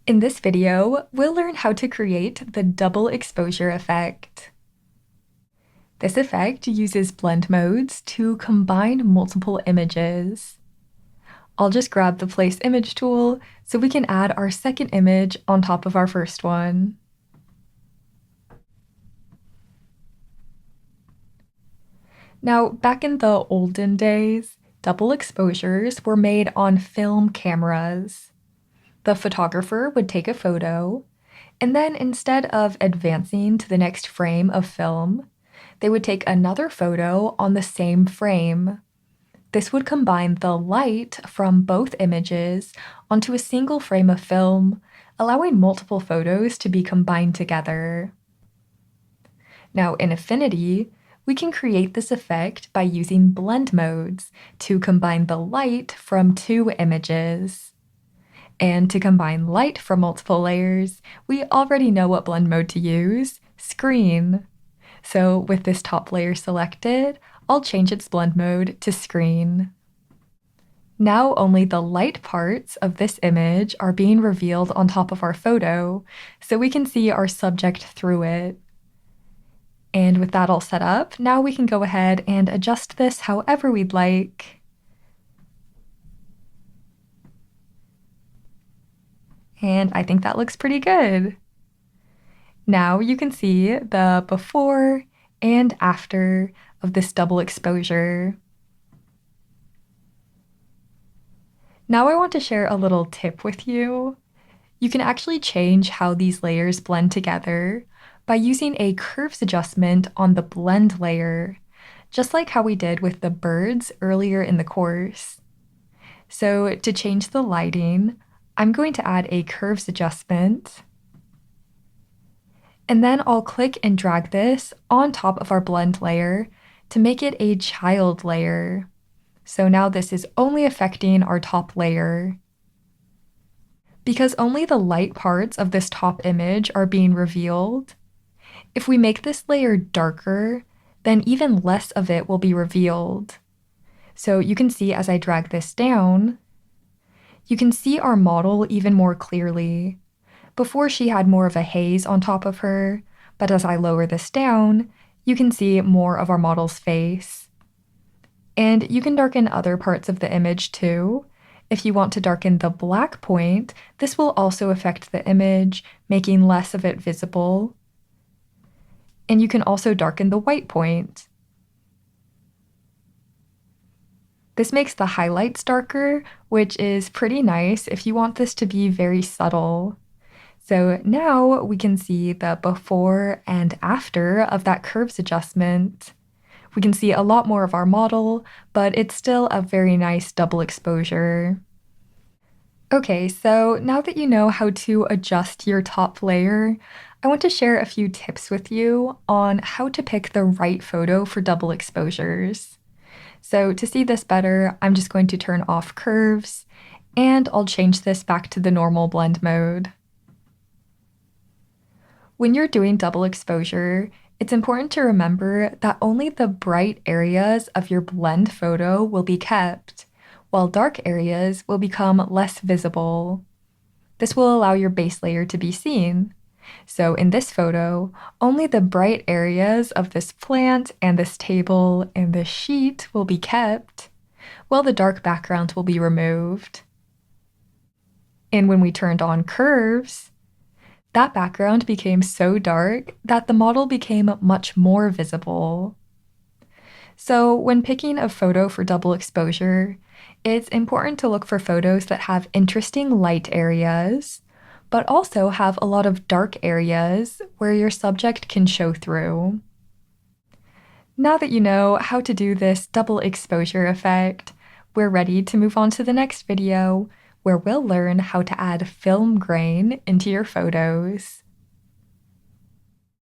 In this video, we'll learn how to create the double exposure effect. This effect uses blend modes to combine multiple images. I'll just grab the Place Image tool so we can add our second image on top of our first one. Now, back in the olden days, double exposures were made on film cameras. The photographer would take a photo, and then instead of advancing to the next frame of film, they would take another photo on the same frame. This would combine the light from both images onto a single frame of film, allowing multiple photos to be combined together. Now, in Affinity, we can create this effect by using blend modes to combine the light from two images. And to combine light from multiple layers, we already know what blend mode to use: Screen. So with this top layer selected, I'll change its blend mode to Screen. Now only the light parts of this image are being revealed on top of our photo, so we can see our subject through it. And with that all set up, now we can go ahead and adjust this however we'd like. And I think that looks pretty good. Now you can see the before and after of this double exposure. Now I want to share a little tip with you. You can actually change how these layers blend together by using a curves adjustment on the blend layer, just like how we did with the birds earlier in the course. So to change the lighting, I'm going to add a curves adjustment. And then I'll click and drag this on top of our blend layer to make it a child layer. So now this is only affecting our top layer. Because only the light parts of this top image are being revealed, if we make this layer darker, then even less of it will be revealed. So you can see as I drag this down, you can see our model even more clearly. Before she had more of a haze on top of her, but as I lower this down, you can see more of our model's face. And you can darken other parts of the image too. If you want to darken the black point, this will also affect the image, making less of it visible. And you can also darken the white point. This makes the highlights darker, which is pretty nice if you want this to be very subtle. So now we can see the before and after of that curves adjustment. We can see a lot more of our model, but it's still a very nice double exposure. Okay, so now that you know how to adjust your top layer, I want to share a few tips with you on how to pick the right photo for double exposures. So to see this better, I'm just going to turn off curves, and I'll change this back to the normal blend mode. When you're doing double exposure, it's important to remember that only the bright areas of your blend photo will be kept, while dark areas will become less visible. This will allow your base layer to be seen. So in this photo, only the bright areas of this plant and this table and this sheet will be kept, while the dark background will be removed. And when we turned on curves, that background became so dark that the model became much more visible. So when picking a photo for double exposure, it's important to look for photos that have interesting light areas, but also have a lot of dark areas where your subject can show through. Now that you know how to do this double exposure effect, we're ready to move on to the next video, where we'll learn how to add film grain into your photos.